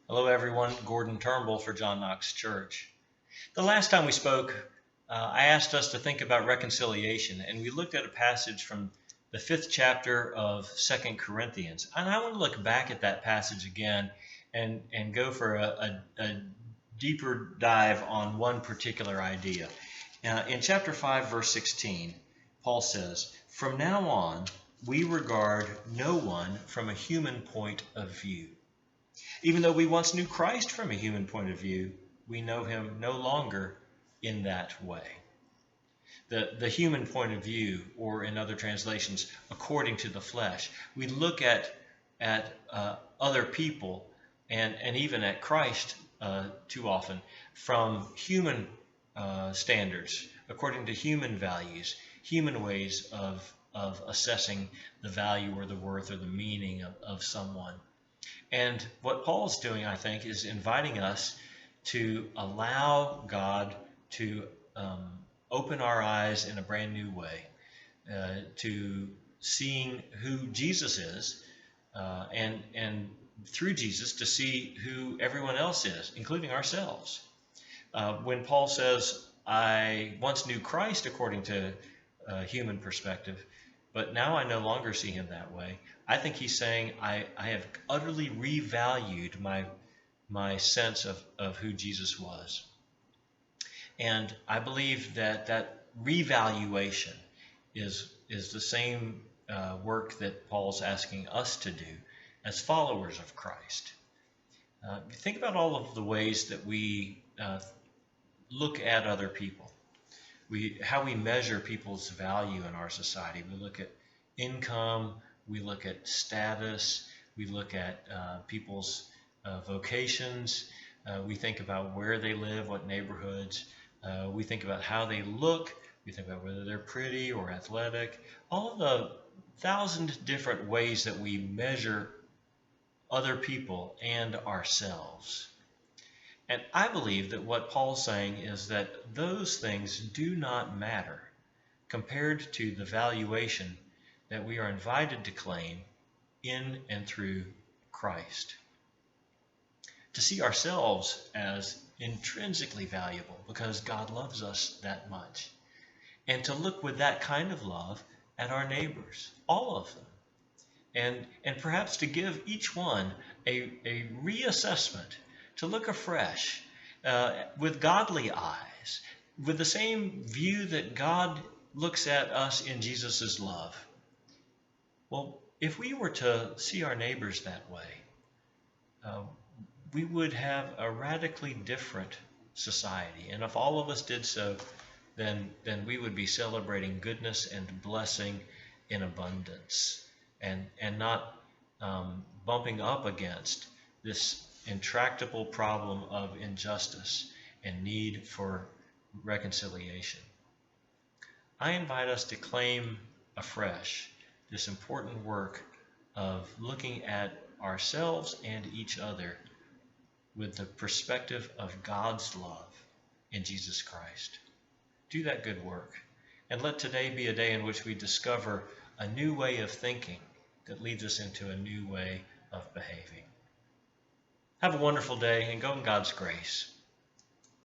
Hello, everyone. Gordon Turnbull for John Knox Church. The last time we spoke, I asked us to think about reconciliation, and we looked at a passage from the fifth chapter of Second Corinthians. And I want to look back at that passage again and go for a deeper dive on one particular idea. In chapter 5, verse 16, Paul says, "From now on, we regard no one from a human point of view. Even though we once knew Christ from a human point of view, we know him no longer in that way." The human point of view, or in other translations, according to the flesh. We look at other people and even at Christ too often from human standards, according to human values, human ways of assessing the value or the worth or the meaning of someone. And what Paul's doing, I think, is inviting us to allow God to open our eyes in a brand new way, to seeing who Jesus is, and through Jesus to see who everyone else is, including ourselves. When Paul says, "I once knew Christ according to a human perspective, but now I no longer see him that way," I think he's saying, I have utterly revalued my sense of who Jesus was. And I believe that revaluation is the same work that Paul's asking us to do as followers of Christ. Think about all of the ways that we look at other people. How we measure people's value in our society. We look at income, we look at status, we look at people's vocations, we think about where they live, what neighborhoods, we think about how they look, we think about whether they're pretty or athletic, all of the 1,000 different ways that we measure other people and ourselves. And I believe that what Paul's saying is that those things do not matter compared to the valuation that we are invited to claim in and through Christ. To see ourselves as intrinsically valuable because God loves us that much. And to look with that kind of love at our neighbors, all of them. And perhaps to give each one a reassessment, to look afresh with godly eyes, with the same view that God looks at us in Jesus' love. Well, if we were to see our neighbors that way, we would have a radically different society. And if all of us did so, then we would be celebrating goodness and blessing in abundance, and not bumping up against this intractable problem of injustice and need for reconciliation. I invite us to claim afresh this important work of looking at ourselves and each other with the perspective of God's love in Jesus Christ. Do that good work, and let today be a day in which we discover a new way of thinking that leads us into a new way of behaving. Have a wonderful day and go in God's grace.